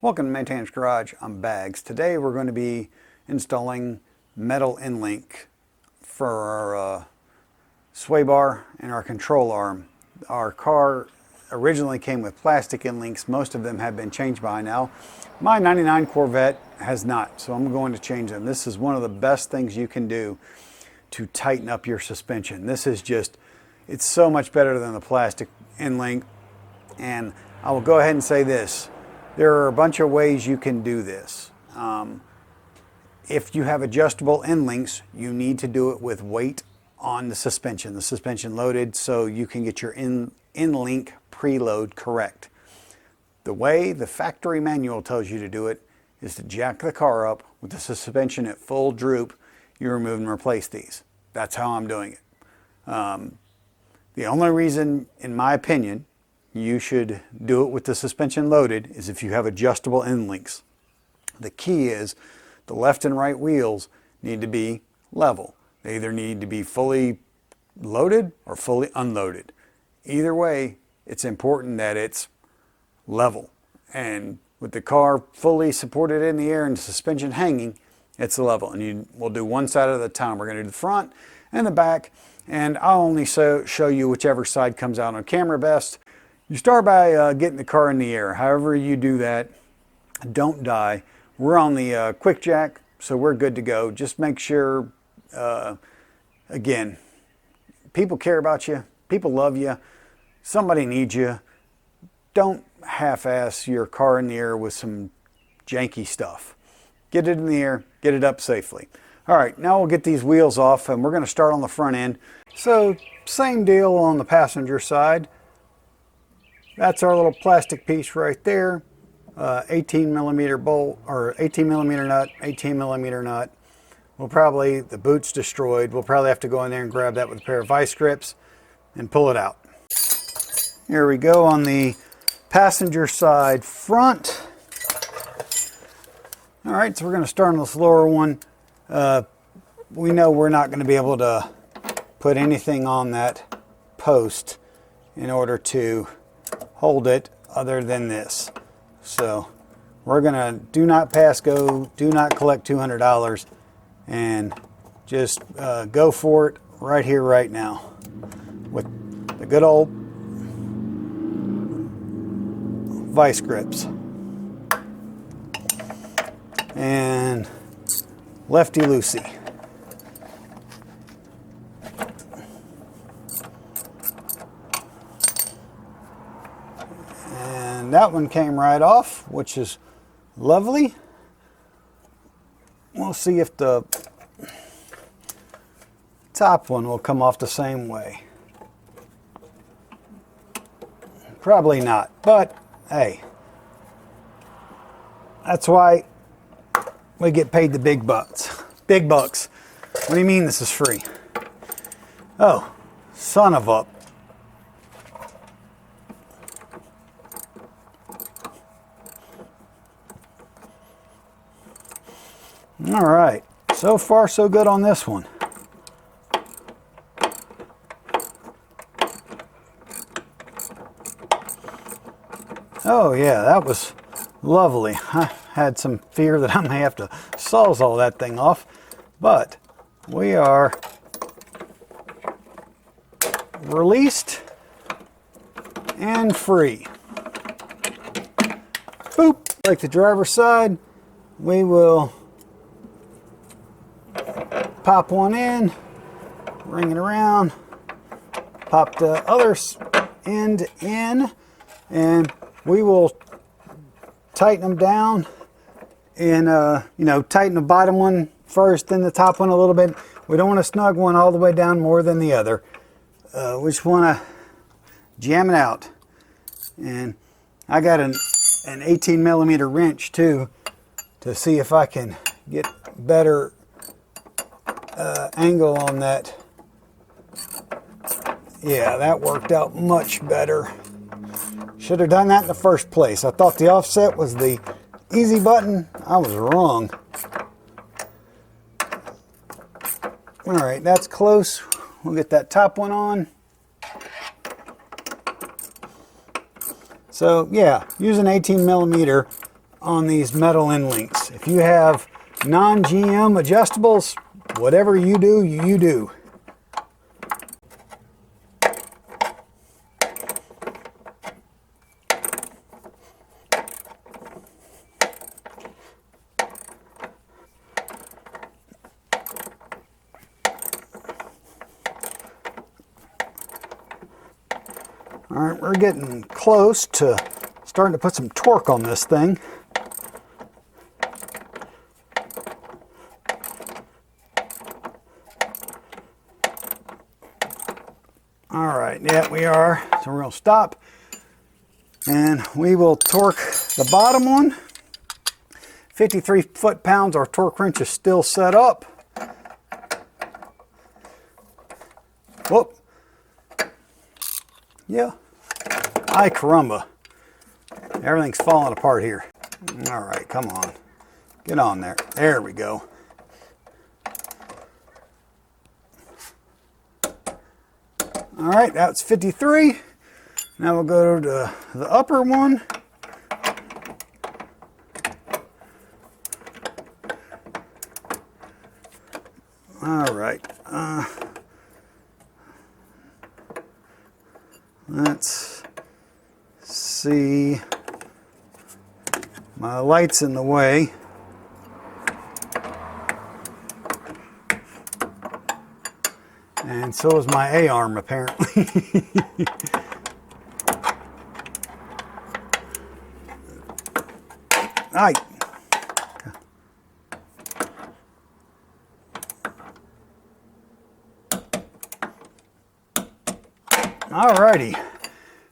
Welcome to Maintainers Garage. I'm Bags. Today we're going to be installing metal end link for our sway bar and our control arm. Our car originally came with plastic end links. Most of them have been changed by now. My 99 Corvette has not, so I'm going to change them. This is one of the best things you can do to tighten up your suspension. This is just, it's so much better than the plastic end link. And I will go ahead and say this. There are a bunch of ways you can do this. If you have adjustable end links, you need to do it with weight on the suspension loaded, so you can get your end link preload correct. The way the factory manual tells you to do it is to jack the car up with the suspension at full droop. You remove and replace these. That's how I'm doing it. The only reason, in my opinion, you should do it with the suspension loaded is if you have adjustable end links. The key is the left and right wheels need to be level. They either need to be fully loaded or fully unloaded. Either way, it's important that it's level. And with the car fully supported in the air and the suspension hanging, it's level. And we'll do one side at a time. We're going to do the front and the back, and I'll only show you whichever side comes out on camera best. You start by getting the car in the air. However you do that, don't die. We're on the quick jack, so we're good to go. Just make sure, again, people care about you. People love you. Somebody needs you. Don't half-ass your car in the air with some janky stuff. Get it in the air, get it up safely. All right, now we'll get these wheels off, and we're going to start on the front end. So, same deal on the passenger side. That's our little plastic piece right there. 18 millimeter bolt, or 18 millimeter nut, 18 millimeter nut. The boot's destroyed. We'll probably have to go in there and grab that with a pair of vice grips and pull it out. Here we go on the passenger side front. All right, so we're going to start on this lower one. We know we're not going to be able to put anything on that post in order to hold it other than this. So we're gonna do not pass go, do not collect $200, and just go for it right here, right now, with the good old vice grips and lefty loosey. And that one came right off, which is lovely. We'll see if the top one will come off the same way. Probably not, but hey, that's why we get paid the big bucks. Big bucks. What do you mean this is free? Oh, son of a... All right, so far so good on this one. Oh yeah, that was lovely. I had some fear that I may have to sawzall that thing off, but we are released and free. Boop, like the driver's side, we will pop one in, ring it around, pop the other end in, and we will tighten them down and tighten the bottom one first, then the top one a little bit. We don't want to snug one all the way down more than the other. We just want to jam it out. And I got an 18 millimeter wrench too, to see if I can get better angle on that. Yeah, that worked out much better. Should have done that in the first place. I thought the offset was the easy button. I was wrong. All right, that's close. We'll get that top one on. So yeah, use an 18 millimeter on these metal end links. If you have non-GM adjustables, whatever you do, you do. All right, we're getting close to starting to put some torque on this thing. All right, yeah, we are. So we're going to stop and we will torque the bottom one. 53 foot-pounds, our torque wrench is still set up. Whoop. Yeah. Ay caramba. Everything's falling apart here. All right, come on. Get on there. There we go. All right, that's 53. Now we'll go to the upper one. All right. Let's see. My light's in the way. And so is my A-arm, apparently. All right. Alrighty,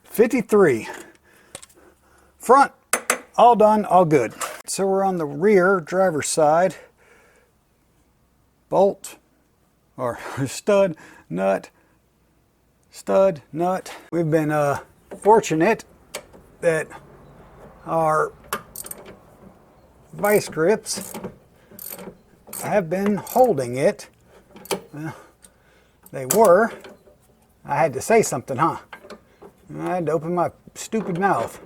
53. Front, all done, all good. So we're on the rear driver's side. Bolt, or stud, nut. We've been fortunate that our vice grips have been holding it. Well, they were. I had to say something, huh? I had to open my stupid mouth.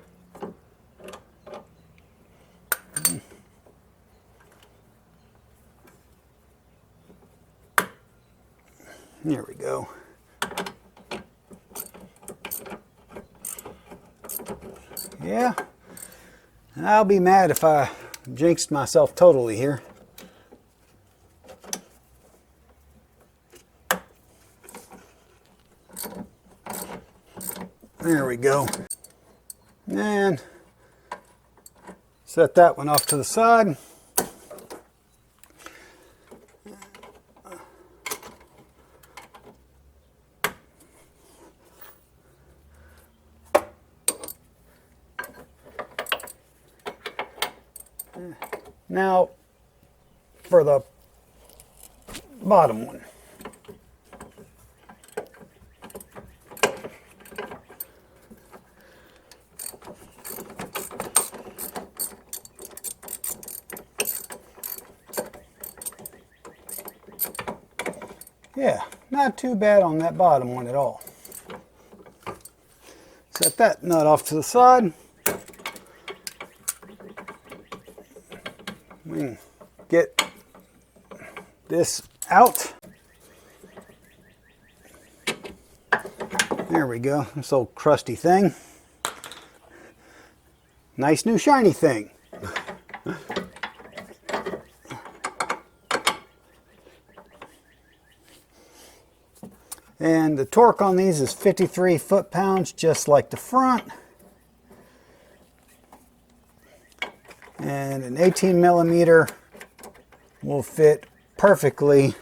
There we go. Yeah. I'll be mad if I jinxed myself totally here. There we go. And set that one off to the side. Now for the bottom one. Yeah, not too bad on that bottom one at all. Set that nut off to the side. We can get this out. There we go, this old crusty thing. Nice new shiny thing. And the torque on these is 53 foot-pounds, just like the front. And an 18 millimeter will fit perfectly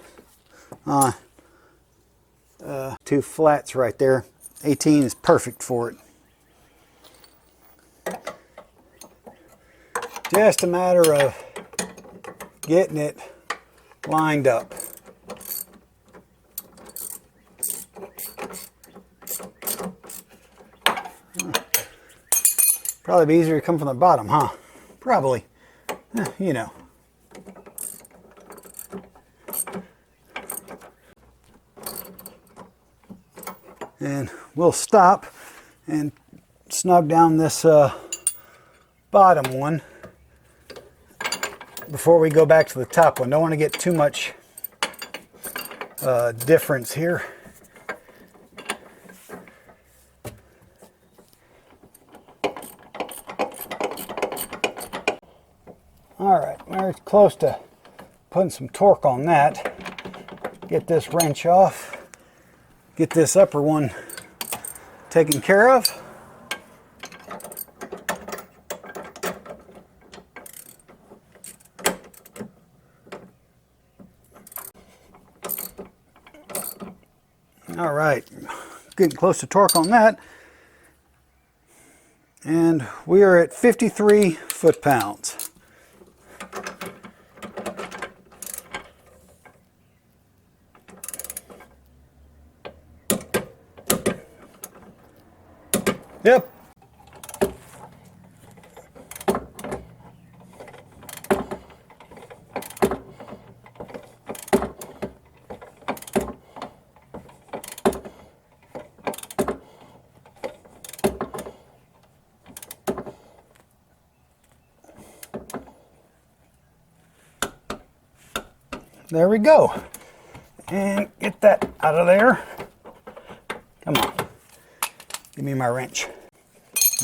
on two flats right there. 18 is perfect for it. Just a matter of getting it lined up. Probably be easier to come from the bottom, huh? Probably. You know. And we'll stop and snug down this bottom one. before we go back to the top one. Don't want to get too much difference here. All right, we're close to putting some torque on that. Get this wrench off. Get this upper one taken care of. All right, getting close to torque on that. And we are at 53 foot-pounds. Yep. There we go. And get that out of there. Come on. Give me my wrench.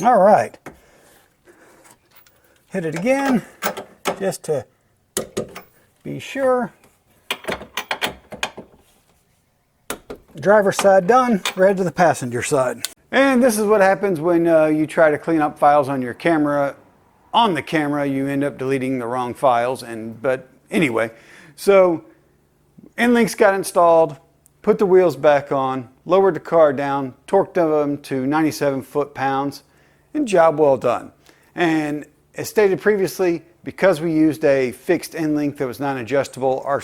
All right. Hit it again, just to be sure. Driver's side done, we're headed to the passenger side. And this is what happens when you try to clean up files on your camera. On the camera, you end up deleting the wrong files. But anyway, so N-links got installed, put the wheels back on, lowered the car down, torqued them to 97 foot-pounds, and job well done. And as stated previously, because we used a fixed N-link that was non-adjustable, our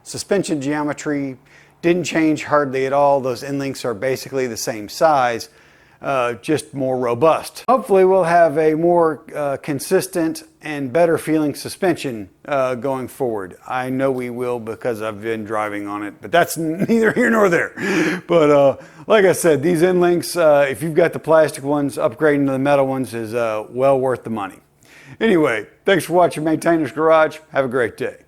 suspension geometry didn't change hardly at all. Those N-links are basically the same size, just more robust. Hopefully we'll have a more consistent and better feeling suspension going forward. I know we will because I've been driving on it, but that's neither here nor there. But like I said, these N-links, if you've got the plastic ones, upgrading to the metal ones is well worth the money. Anyway, thanks for watching Maintainer's Garage. Have a great day.